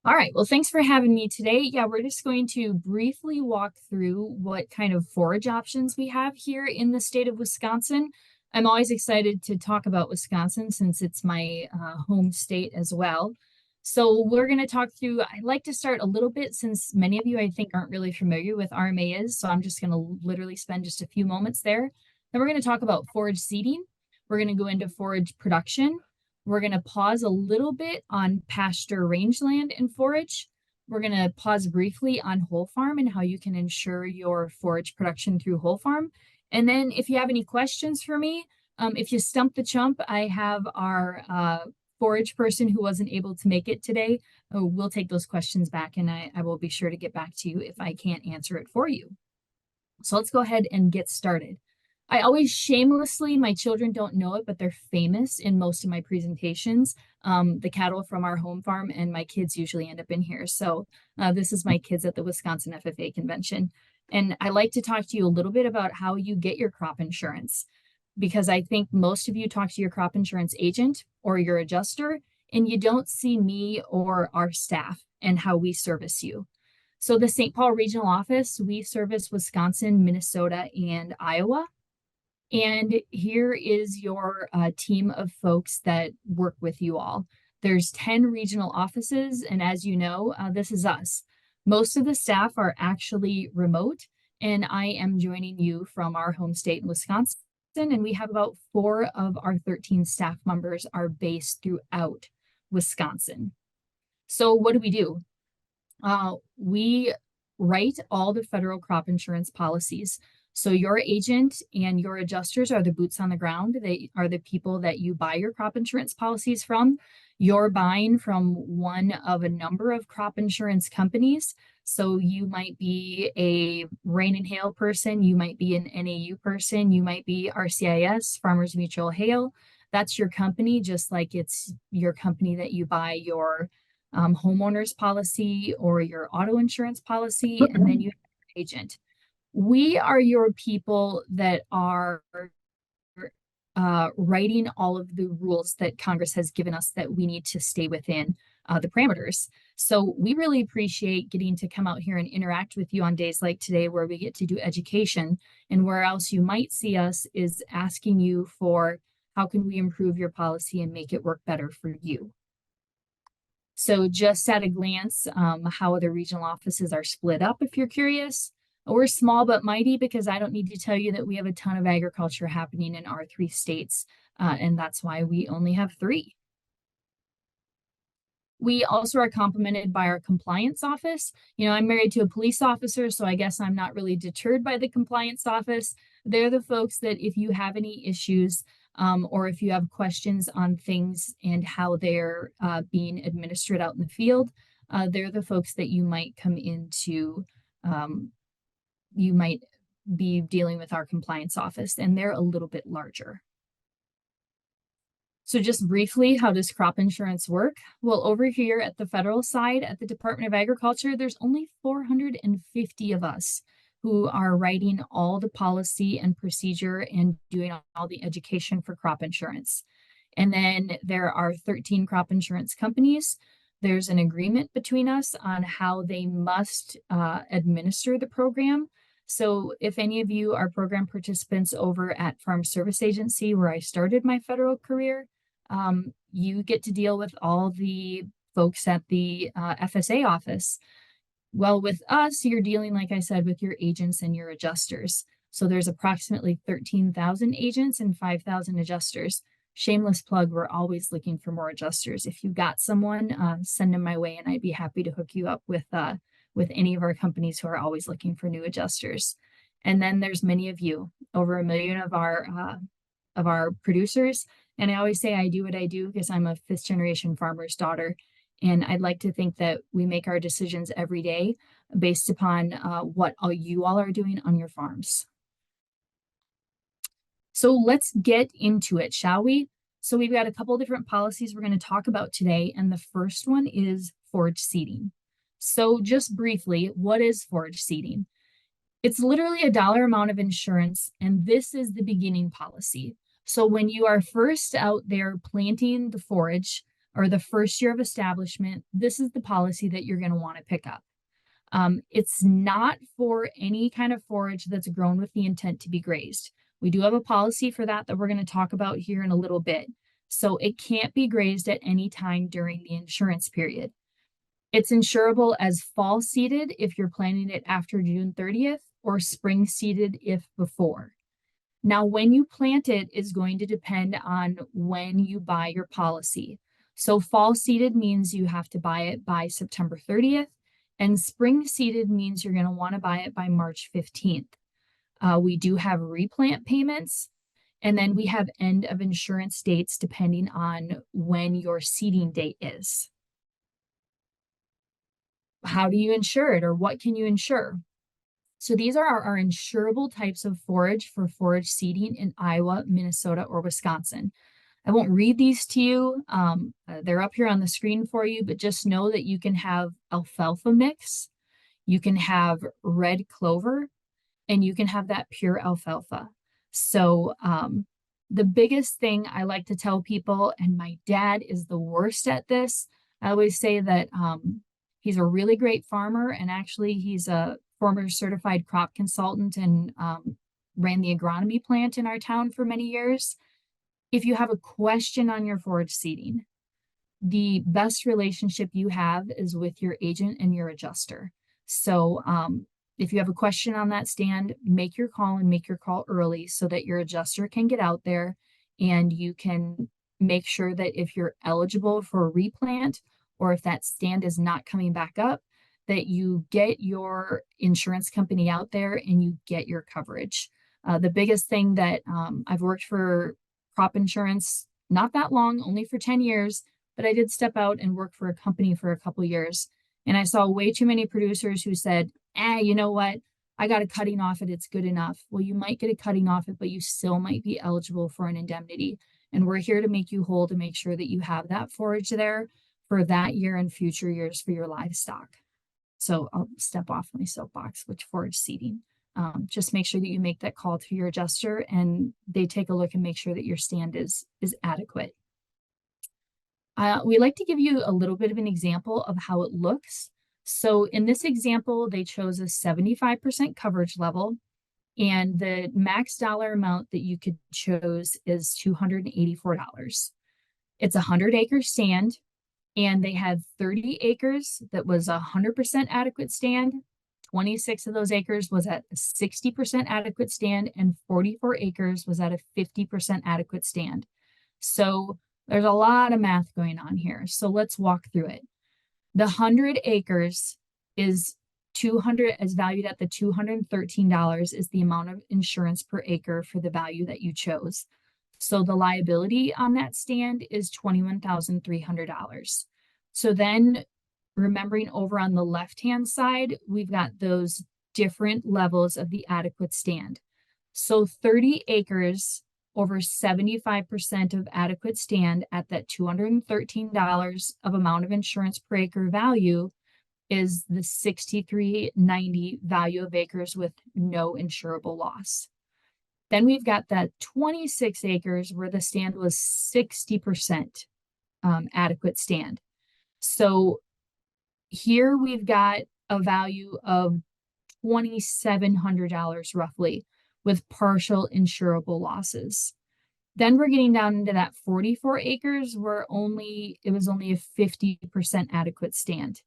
All right, well, thanks for having me today. Yeah, we're just going to briefly walk through what kind of forage options we have here in the state of Wisconsin. I'm always excited to talk about Wisconsin since it's my home state as well. So we're going to talk through, I'd like to start a little bit since many of you I think aren't really familiar with RMA is. So I'm just going to literally spend just a few moments there. Then we're going to talk about forage seeding. We're going to go into forage production. We're going to pause a little bit on pasture, rangeland, and forage. We're going to pause briefly on whole farm and how you can ensure your forage production through whole farm. And then if you have any questions for me, if you stump the chump, I have our forage person who wasn't able to make it today. We'll take those questions back and I will be sure to get back to you if I can't answer it for you. So let's go ahead and get started. I always shamelessly, my children don't know it, but they're famous in most of my presentations. The cattle from our home farm and my kids usually end up in here. So this is my kids at the Wisconsin FFA convention. And I like to talk to you a little bit about how you get your crop insurance, because I think most of you talk to your crop insurance agent or your adjuster, and you don't see me or our staff and how we service you. So the St. Paul Regional Office, we service Wisconsin, Minnesota, and Iowa. And here is your team of folks that work with you all. There's 10 regional offices, and as you know, this is us. Most of the staff are actually remote, and I am joining you from our home state in Wisconsin, and we have about 4 of our 13 staff members are based throughout Wisconsin. So what do? We write all the federal crop insurance policies. So your agent and your adjusters are the boots on the ground. They are the people that you buy your crop insurance policies from. You're buying from one of a number of crop insurance companies. So you might be a rain and hail person, you might be an NAU person, you might be RCIS, Farmers Mutual Hail. That's your company, just like it's your company that you buy your homeowner's policy or your auto insurance policy, and then you have your agent. We are your people that are writing all of the rules that Congress has given us that we need to stay within the parameters. So we really appreciate getting to come out here and interact with you on days like today where we get to do education, and where else you might see us is asking you for how can we improve your policy and make it work better for you. So just at a glance, how the regional offices are split up, if you're curious. We're small but mighty because I don't need to tell you that we have a ton of agriculture happening in our 3 states, and that's why we only have 3. We also are complemented by our compliance office. You know, I'm married to a police officer, so I guess I'm not really deterred by the compliance office. They're the folks that if you have any issues, or if you have questions on things and how they're being administered out in the field, they're the folks that you might come into. You might be dealing with our compliance office, and they're a little bit larger. So just briefly, how does crop insurance work? Well, over here at the federal side, at the Department of Agriculture, there's only 450 of us who are writing all the policy and procedure and doing all the education for crop insurance. And then there are 13 crop insurance companies. There's an agreement between us on how they must administer the program. So if any of you are program participants over at Farm Service Agency, where I started my federal career, you get to deal with all the folks at the FSA office. Well, with us, you're dealing, like I said, with your agents and your adjusters. So there's approximately 13,000 agents and 5,000 adjusters. Shameless plug, we're always looking for more adjusters. If you got someone, send them my way, and I'd be happy to hook you up with any of our companies who are always looking for new adjusters. And then there's many of you, over 1 million of our producers. And I always say I do what I do because I'm a 5th generation farmer's daughter. And I'd like to think that we make our decisions every day based upon what all you all are doing on your farms. So let's get into it, shall we? So we've got a couple different policies we're going to talk about today. And the first one is forage seeding. So just briefly, what is forage seeding? It's literally a dollar amount of insurance, and this is the beginning policy. So when you are first out there planting the forage, or the first year of establishment, this is the policy that you're going to want to pick up. It's not for any kind of forage that's grown with the intent to be grazed. We do have a policy for that we're going to talk about here in a little bit. So it can't be grazed at any time during the insurance period. It's insurable as fall seeded if you're planting it after June 30th or spring seeded if before. Now, when you plant it is going to depend on when you buy your policy. So fall seeded means you have to buy it by September 30th, and spring seeded means you're going to want to buy it by March 15th. We do have replant payments, and then we have end of insurance dates depending on when your seeding date is. How do you insure it, or what can you insure? So these are our insurable types of forage for forage seeding in Iowa, Minnesota, or Wisconsin. I won't read these to you. They're up here on the screen for you, but just know that you can have alfalfa mix, you can have red clover, and you can have that pure alfalfa. So the biggest thing I like to tell people, and my dad is the worst at this, I always say that he's a really great farmer, and actually he's a former certified crop consultant and ran the agronomy plant in our town for many years. If you have a question on your forage seeding, the best relationship you have is with your agent and your adjuster. So if you have a question on that stand, make your call and make your call early so that your adjuster can get out there and you can make sure that if you're eligible for a replant or if that stand is not coming back up, that you get your insurance company out there and you get your coverage. The biggest thing that I've worked for crop insurance, not that long, only for 10 years, but I did step out and work for a company for a couple years. And I saw way too many producers who said, you know what? I got a cutting off it. It's good enough. Well, you might get a cutting off it, but you still might be eligible for an indemnity. And we're here to make you whole, to make sure that you have that forage there for that year and future years for your livestock. So I'll step off my soapbox with forage seeding. Just make sure that you make that call to your adjuster and they take a look and make sure that your stand is adequate. We like to give you a little bit of an example of how it looks. So in this example, they chose a 75% coverage level, and the max dollar amount that you could choose is $284. It's a 100-acre stand, and they had 30 acres that was a 100% adequate stand. 26 of those acres was at a 60% adequate stand, and 44 acres was at a 50% adequate stand. So there's a lot of math going on here. So let's walk through it. The 100 acres is valued at the $213 is the amount of insurance per acre for the value that you chose. So the liability on that stand is $21,300. So then remembering over on the left-hand side, we've got those different levels of the adequate stand. So 30 acres over 75% of adequate stand at that $213 of amount of insurance per acre value is the $63.90 value of acres with no insurable loss. Then we've got that 26 acres where the stand was 60% adequate stand. So here we've got a value of $2,700 roughly with partial insurable losses. Then we're getting down into that 44 acres where it was only a 50% adequate stand.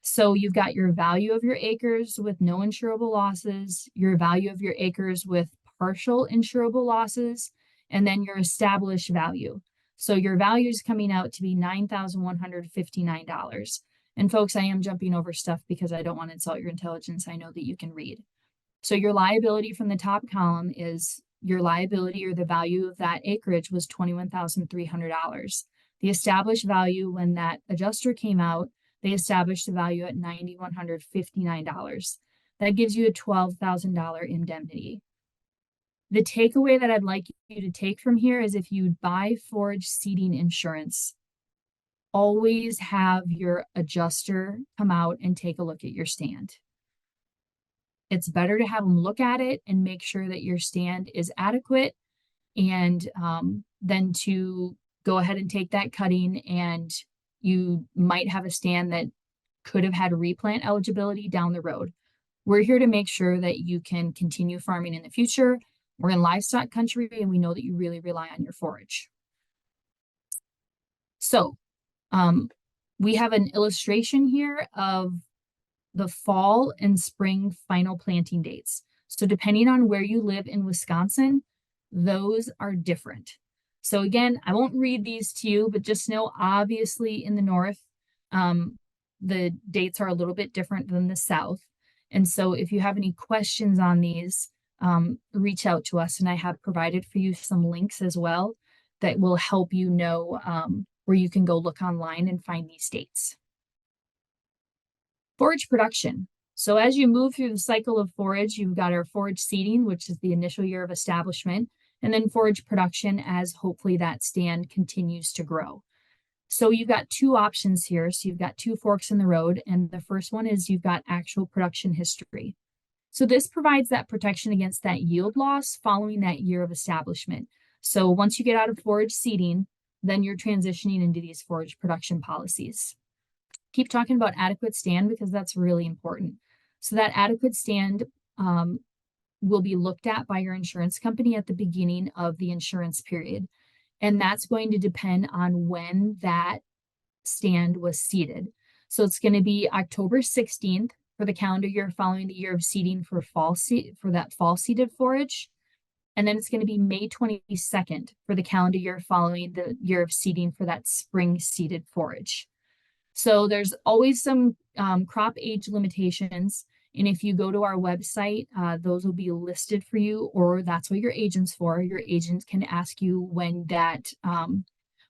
So you've got your value of your acres with no insurable losses, your value of your acres with partial insurable losses, and then your established value. So your value is coming out to be $9,159. And folks, I am jumping over stuff because I don't want to insult your intelligence. I know that you can read. So your liability from the top column is your liability, or the value of that acreage, was $21,300. The established value, when that adjuster came out, they established the value at $9,159. That gives you a $12,000 indemnity. The takeaway that I'd like you to take from here is if you buy forage seeding insurance, always have your adjuster come out and take a look at your stand. It's better to have them look at it and make sure that your stand is adequate and than to go ahead and take that cutting, and you might have a stand that could have had replant eligibility down the road. We're here to make sure that you can continue farming in the future. We're in livestock country, and we know that you really rely on your forage. So we have an illustration here of the fall and spring final planting dates. So depending on where you live in Wisconsin, those are different. So again, I won't read these to you, but just know obviously in the north, the dates are a little bit different than the south. And so if you have any questions on these, reach out to us, and I have provided for you some links as well that will help you know where you can go look online and find these dates. Forage production. So as you move through the cycle of forage, you've got our forage seeding, which is the initial year of establishment, and then forage production as hopefully that stand continues to grow. So you've got two options here. So you've got two forks in the road, and the first one is you've got actual production history. So this provides that protection against that yield loss following that year of establishment. So once you get out of forage seeding, then you're transitioning into these forage production policies. Keep talking about adequate stand because that's really important. So that adequate stand will be looked at by your insurance company at the beginning of the insurance period. And that's going to depend on when that stand was seeded. So it's going to be October 16th for the calendar year following the year of seeding for that fall seeded forage. And then it's going to be May 22nd for the calendar year following the year of seeding for that spring seeded forage. So there's always some crop age limitations. And if you go to our website, those will be listed for you, or that's what your agent's for. Your agent can ask you when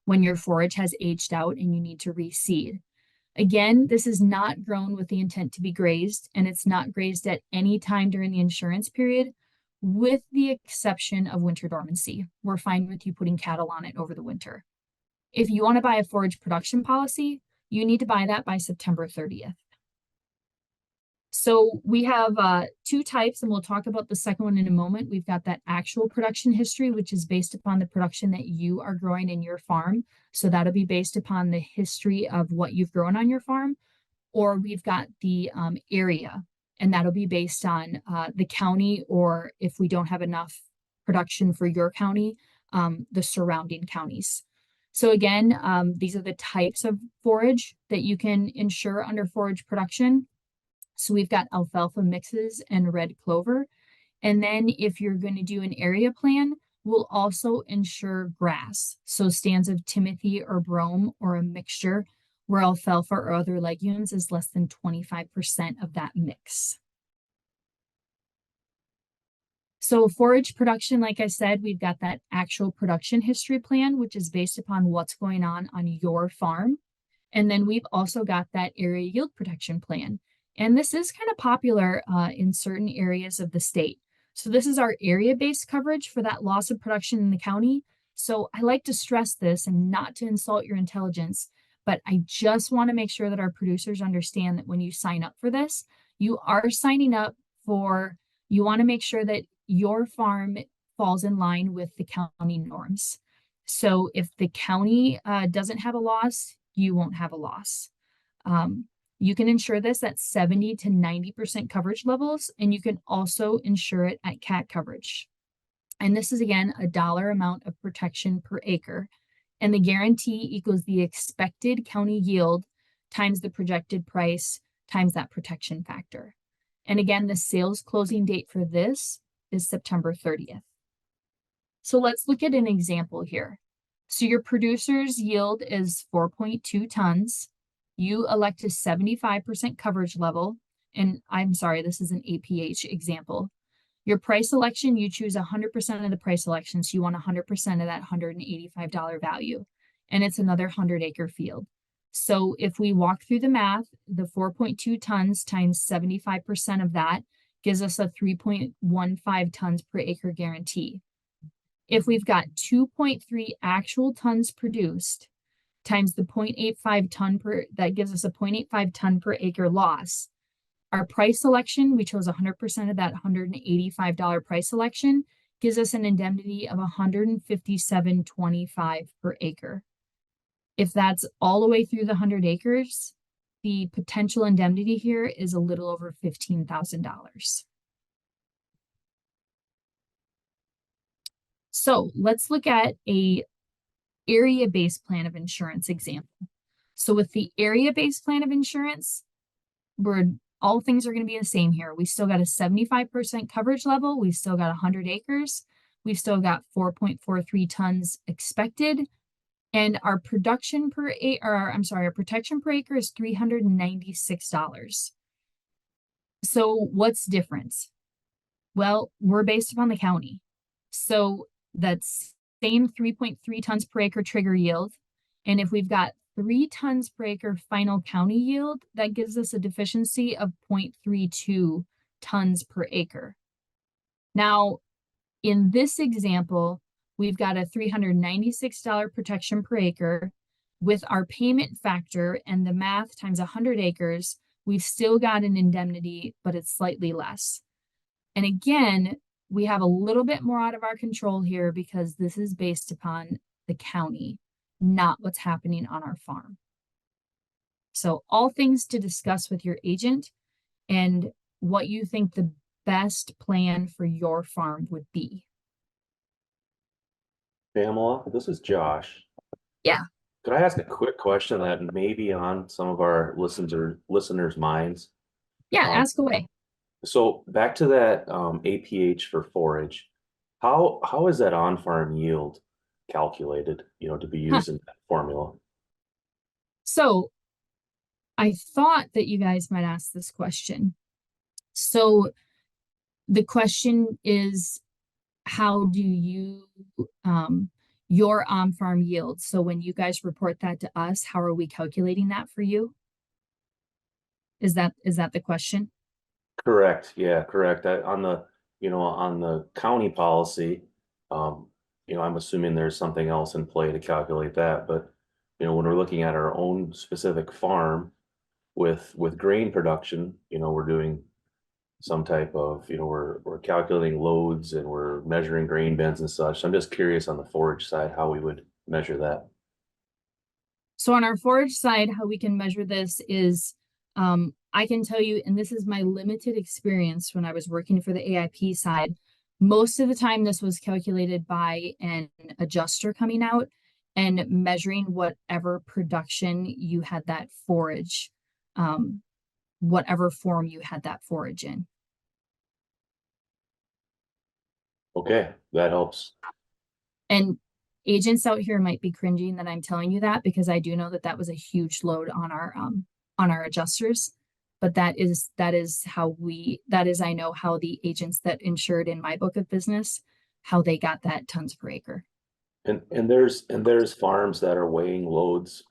when your forage has aged out and you need to reseed. Again, this is not grown with the intent to be grazed, and it's not grazed at any time during the insurance period, with the exception of winter dormancy. We're fine with you putting cattle on it over the winter. If you want to buy a forage production policy, you need to buy that by September 30th. So we have two types, and we'll talk about the second one in a moment. We've got that actual production history, which is based upon the production that you are growing in your farm. So that'll be based upon the history of what you've grown on your farm. Or we've got the area, and that'll be based on the county, or if we don't have enough production for your county, the surrounding counties. So again, these are the types of forage that you can insure under forage production. So we've got alfalfa mixes and red clover. And then if you're going to do an area plan, we'll also insure grass. So stands of timothy or brome or a mixture, where alfalfa or other legumes is less than 25% of that mix. So forage production, like I said, we've got that actual production history plan, which is based upon what's going on your farm. And then we've also got that area yield protection plan. And this is kind of popular in certain areas of the state. So this is our area-based coverage for that loss of production in the county. So I like to stress this, and not to insult your intelligence, but I just want to make sure that our producers understand that when you sign up for this, you are signing up for, you want to make sure that your farm falls in line with the county norms. So if the county doesn't have a loss, you won't have a loss. You can insure this at 70 to 90% coverage levels, and you can also insure it at CAT coverage. And this is, again, a dollar amount of protection per acre. And the guarantee equals the expected county yield times the projected price times that protection factor. And again, the sales closing date for this is September 30th. So let's look at an example here. So your producer's yield is 4.2 tons. You elect a 75% coverage level. And I'm sorry, this is an APH example. Your price selection, you choose 100% of the price selection. So you want 100% of that $185 value. And it's another 100-acre field. So if we walk through the math, the 4.2 tons times 75% of that gives us a 3.15 tons per acre guarantee. If we've got 2.3 actual tons produced times the 0.85 ton per, that gives us a 0.85 ton per acre loss. Our price selection, we chose 100% of that $185 price selection, gives us an indemnity of $157.25 per acre. If that's all the way through the 100 acres, the potential indemnity here is a little over $15,000. So let's look at a area-based plan of insurance example. So with the area-based plan of insurance, all things are going to be the same here. We still got a 75% coverage level. We've still got 100 acres. We've still got 4.43 tons expected. And our protection per acre is $396. So what's different? Well, we're based upon the county. So that's same 3.3 tons per acre trigger yield. And if we've got 3 tons per acre final county yield, that gives us a deficiency of 0.32 tons per acre. Now, in this example, we've got a $396 protection per acre. With our payment factor and the math times 100 acres, we've still got an indemnity, but it's slightly less. And again, we have a little bit more out of our control here because this is based upon the county, not what's happening on our farm. So all things to discuss with your agent and what you think the best plan for your farm would be. Pamela, this is Josh. Yeah. Could I ask a quick question that may be on some of our listeners' minds? Yeah, ask away. So back to that APH for forage, how is that on-farm yield calculated, to be used in that formula? So I thought that you guys might ask this question. So the question is, how do you your on-farm yield? So when you guys report that to us, how are we calculating that for you? Is that the question? Correct. Yeah, correct. On the county policy, I'm assuming there's something else in play to calculate that. But, when we're looking at our own specific farm with grain production, we're doing some type of, we're calculating loads and we're measuring grain bins and such. So I'm just curious on the forage side, how we would measure that. So on our forage side, how we can measure this is, I can tell you, and this is my limited experience when I was working for the AIP side, most of the time this was calculated by an adjuster coming out and measuring whatever production you had that forage, whatever form you had that forage in. Okay, that helps. And agents out here might be cringing that I'm telling you that, because I do know that that was a huge load on our adjusters. But that is I know how the agents that insured in my book of business, how they got that tons per acre. And there's farms that are weighing loads,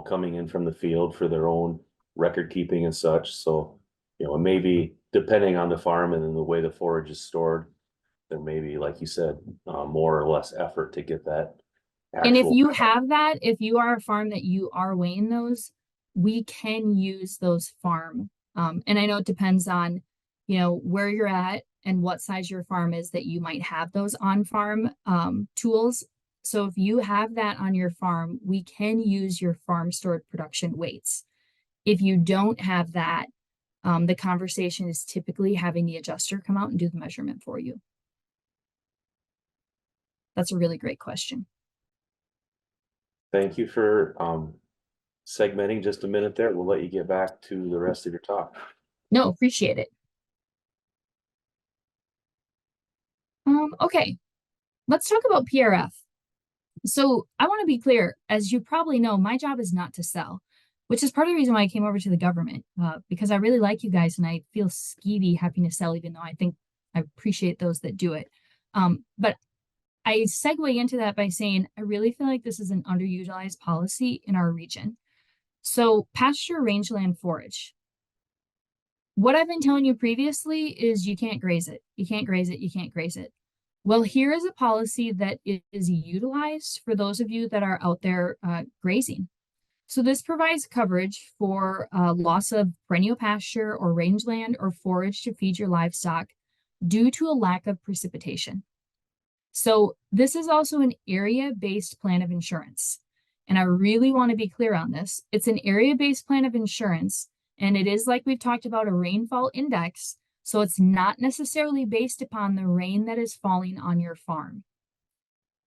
coming in from the field for their own record keeping and such. So, maybe depending on the farm and then the way the forage is stored, there may be, like you said, more or less effort to get that actual. And if you have that, if you are a farm that you are weighing those, we can use those farm. And I know it depends on, where you're at and what size your farm is that you might have those on-farm tools. So if you have that on your farm, we can use your farm stored production weights. If you don't have that, the conversation is typically having the adjuster come out and do the measurement for you. That's a really great question. Thank you for segmenting just a minute there. We'll let you get back to the rest of your talk. No, appreciate it. Okay, let's talk about PRF. So I want to be clear, as you probably know, my job is not to sell, which is part of the reason why I came over to the government, because I really like you guys and I feel skeevy having to sell, even though I think I appreciate those that do it. But I segue into that by saying, I really feel like this is an underutilized policy in our region. So pasture, rangeland, forage. What I've been telling you previously is you can't graze it. You can't graze it. You can't graze it. Well, here is a policy that is utilized for those of you that are out there grazing. So this provides coverage for loss of perennial pasture or rangeland or forage to feed your livestock due to a lack of precipitation. So this is also an area-based plan of insurance. And I really want to be clear on this. It's an area-based plan of insurance, and it is, like we've talked about, a rainfall index. So it's not necessarily based upon the rain that is falling on your farm.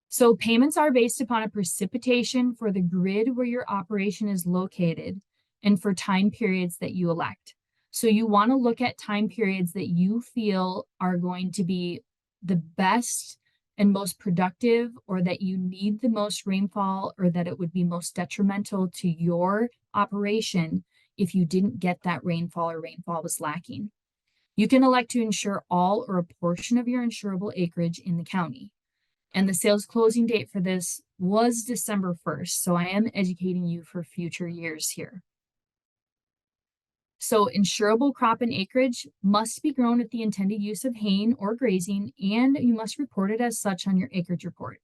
So payments are based upon a precipitation for the grid where your operation is located and for time periods that you elect. So you want to look at time periods that you feel are going to be the best and most productive, or that you need the most rainfall, or that it would be most detrimental to your operation if you didn't get that rainfall or rainfall was lacking. You can elect to insure all or a portion of your insurable acreage in the county. And the sales closing date for this was December 1st. So I am educating you for future years here. So insurable crop and acreage must be grown at the intended use of haying or grazing, and you must report it as such on your acreage report.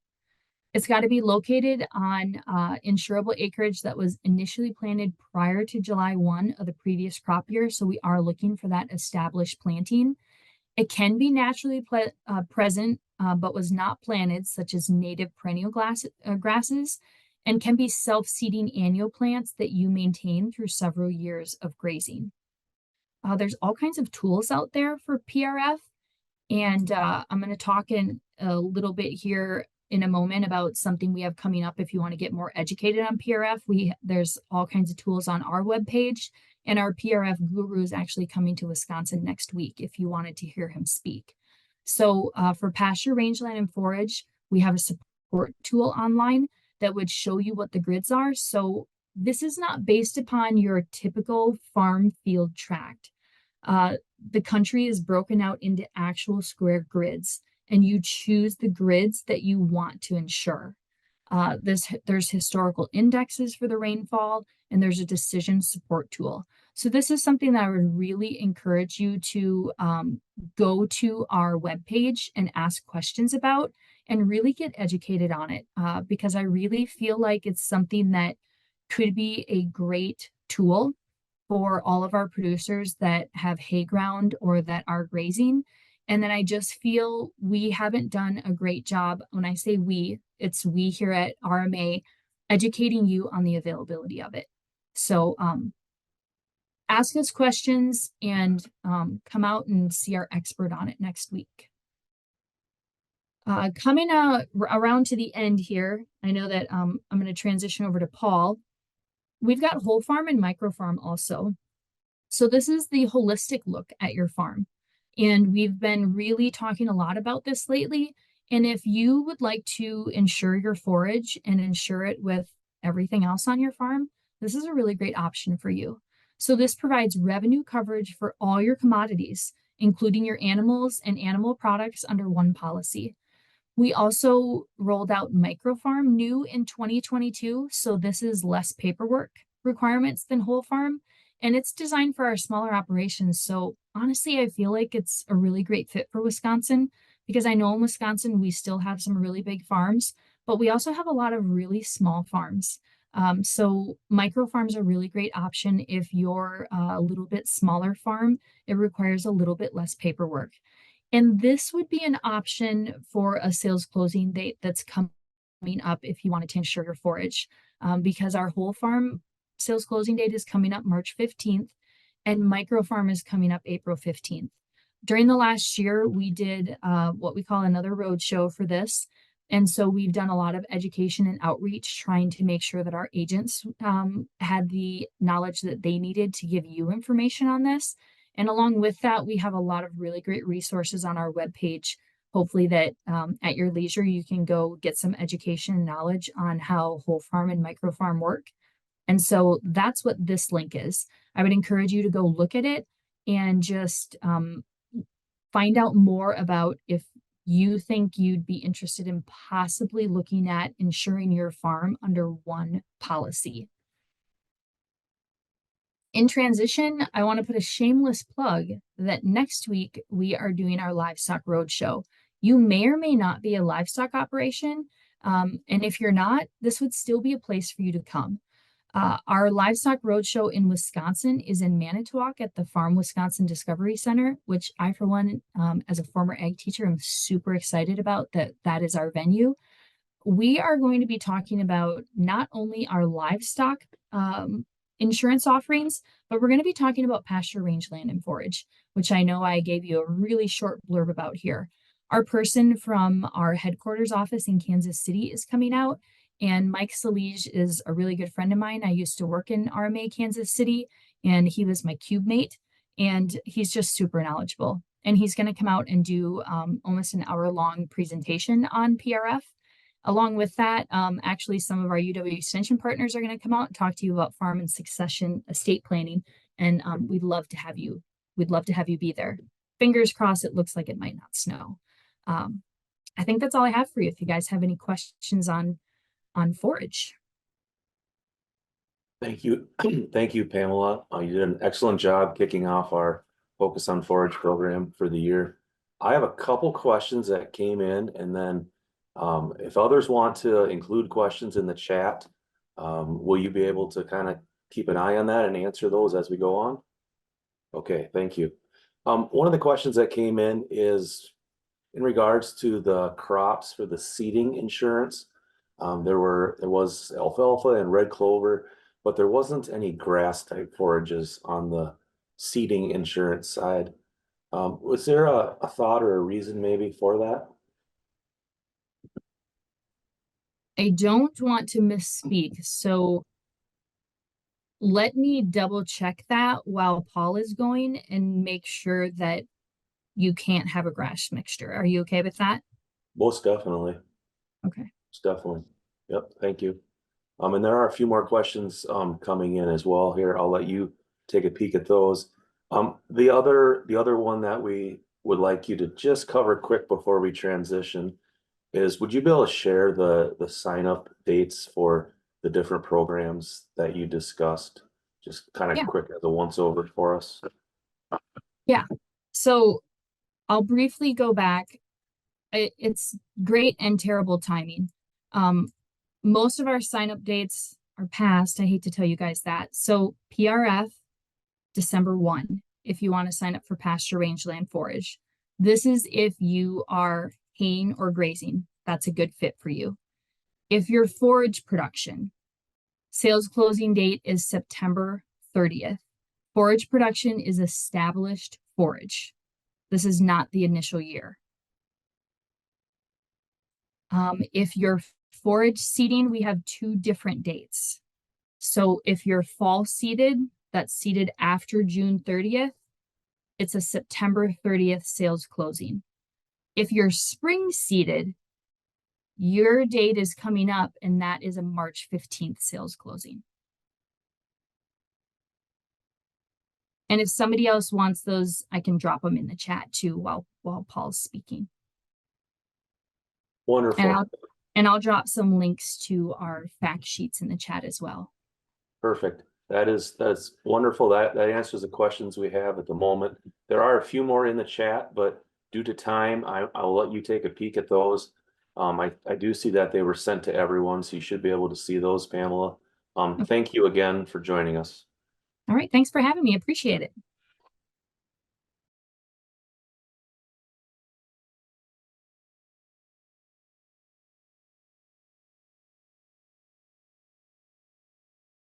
It's got to be located on insurable acreage that was initially planted prior to July 1 of the previous crop year. So we are looking for that established planting. It can be naturally present, but was not planted, such as native perennial grasses, and can be self-seeding annual plants that you maintain through several years of grazing. There's all kinds of tools out there for PRF, and I'm going to talk in a little bit here in a moment about something we have coming up. If you want to get more educated on PRF, there's all kinds of tools on our webpage, and our PRF guru is actually coming to Wisconsin next week if you wanted to hear him speak. So for pasture, rangeland, and forage, we have a support tool online that would show you what the grids are. So this is not based upon your typical farm field tract. The country is broken out into actual square grids, and you choose the grids that you want to insure. There's historical indexes for the rainfall, and there's a decision support tool. So this is something that I would really encourage you to go to our webpage and ask questions about and really get educated on it, because I really feel like it's something that could be a great tool for all of our producers that have hay ground or that are grazing. And then I just feel we haven't done a great job. When I say we, it's we here at RMA, educating you on the availability of it. So ask us questions and come out and see our expert on it next week. Coming around to the end here, I know that I'm going to transition over to Paul. We've got whole farm and micro farm also. So this is the holistic look at your farm. And we've been really talking a lot about this lately. And if you would like to insure your forage and insure it with everything else on your farm, this is a really great option for you. So this provides revenue coverage for all your commodities, including your animals and animal products under one policy. We also rolled out microfarm new in 2022. So this is less paperwork requirements than whole farm, and it's designed for our smaller operations. So honestly, I feel like it's a really great fit for Wisconsin, because I know in Wisconsin, we still have some really big farms, but we also have a lot of really small farms. So micro farms are a really great option if you're a little bit smaller farm. It requires a little bit less paperwork. And this would be an option for a sales closing date that's coming up if you wanted to insure your forage, because our whole farm sales closing date is coming up March 15th, and micro farm is coming up April 15th. During the last year, we did what we call another road show for this. And so we've done a lot of education and outreach, trying to make sure that our agents had the knowledge that they needed to give you information on this. And along with that, we have a lot of really great resources on our webpage. Hopefully that at your leisure, you can go get some education and knowledge on how whole farm and micro farm work. And so that's what this link is. I would encourage you to go look at it and just find out more about if you think you'd be interested in possibly looking at insuring your farm under one policy. In transition, I want to put a shameless plug that next week we are doing our livestock roadshow. You may or may not be a livestock operation, and if you're not, this would still be a place for you to come. Our livestock roadshow in Wisconsin is in Manitowoc at the Farm Wisconsin Discovery Center, which I, for one, as a former ag teacher, am super excited about that is our venue. we are going to be talking about not only our livestock insurance offerings, but we're going to be talking about pasture, rangeland, and forage, which I know I gave you a really short blurb about here. Our person from our headquarters office in Kansas City is coming out, and Mike Salige is a really good friend of mine. I used to work in RMA Kansas City, and he was my cube mate, and he's just super knowledgeable. And he's going to come out and do almost an hour-long presentation on PRF. Along with that, actually, some of our UW Extension partners are going to come out and talk to you about farm and succession estate planning, and we'd love to have you. We'd love to have you be there. Fingers crossed, it looks like it might not snow. I think that's all I have for you. If you guys have any questions on forage. Thank you. Thank you, Pamela. You did an excellent job kicking off our Focus on Forage program for the year. I have a couple questions that came in, and then if others want to include questions in the chat, will you be able to kind of keep an eye on that and answer those as we go on? Okay, thank you. One of the questions that came in is in regards to the crops for the seeding insurance. There was alfalfa and red clover, but there wasn't any grass type forages on the seeding insurance side. Was there a thought or a reason maybe for that? I don't want to misspeak, so let me double check that while Paul is going and make sure that you can't have a grass mixture. Are you okay with that? Most definitely. Okay. Most definitely. Yep. Thank you. And there are a few more questions coming in as well here. I'll let you take a peek at those. The other one that we would like you to just cover quick before we transition is, would you be able to share the sign up dates for the different programs that you discussed? Just kind of Yeah. quick as a once over for us. Yeah. So I'll briefly go back. It's great and terrible timing. Most of our sign up dates are past. I hate to tell you guys that. So PRF, December 1, if you want to sign up for pasture, rangeland, forage. This is if you are haying or grazing. That's a good fit for you. If you're forage production, sales closing date is September 30th. Forage production is established forage. This is not the initial year. If you're forage seeding, we have two different dates. So if you're fall seeded, that's seeded after June 30th, it's a September 30th sales closing. If you're spring seeded, your date is coming up, and that is a March 15th sales closing. And if somebody else wants those, I can drop them in the chat too while Paul's speaking. Wonderful. And I'll drop some links to our fact sheets in the chat as well. Perfect. That's wonderful. That answers the questions we have at the moment. There are a few more in the chat, but due to time, I'll let you take a peek at those. I do see that they were sent to everyone, so you should be able to see those, Pamela. Okay. Thank you again for joining us. All right. Thanks for having me. Appreciate it.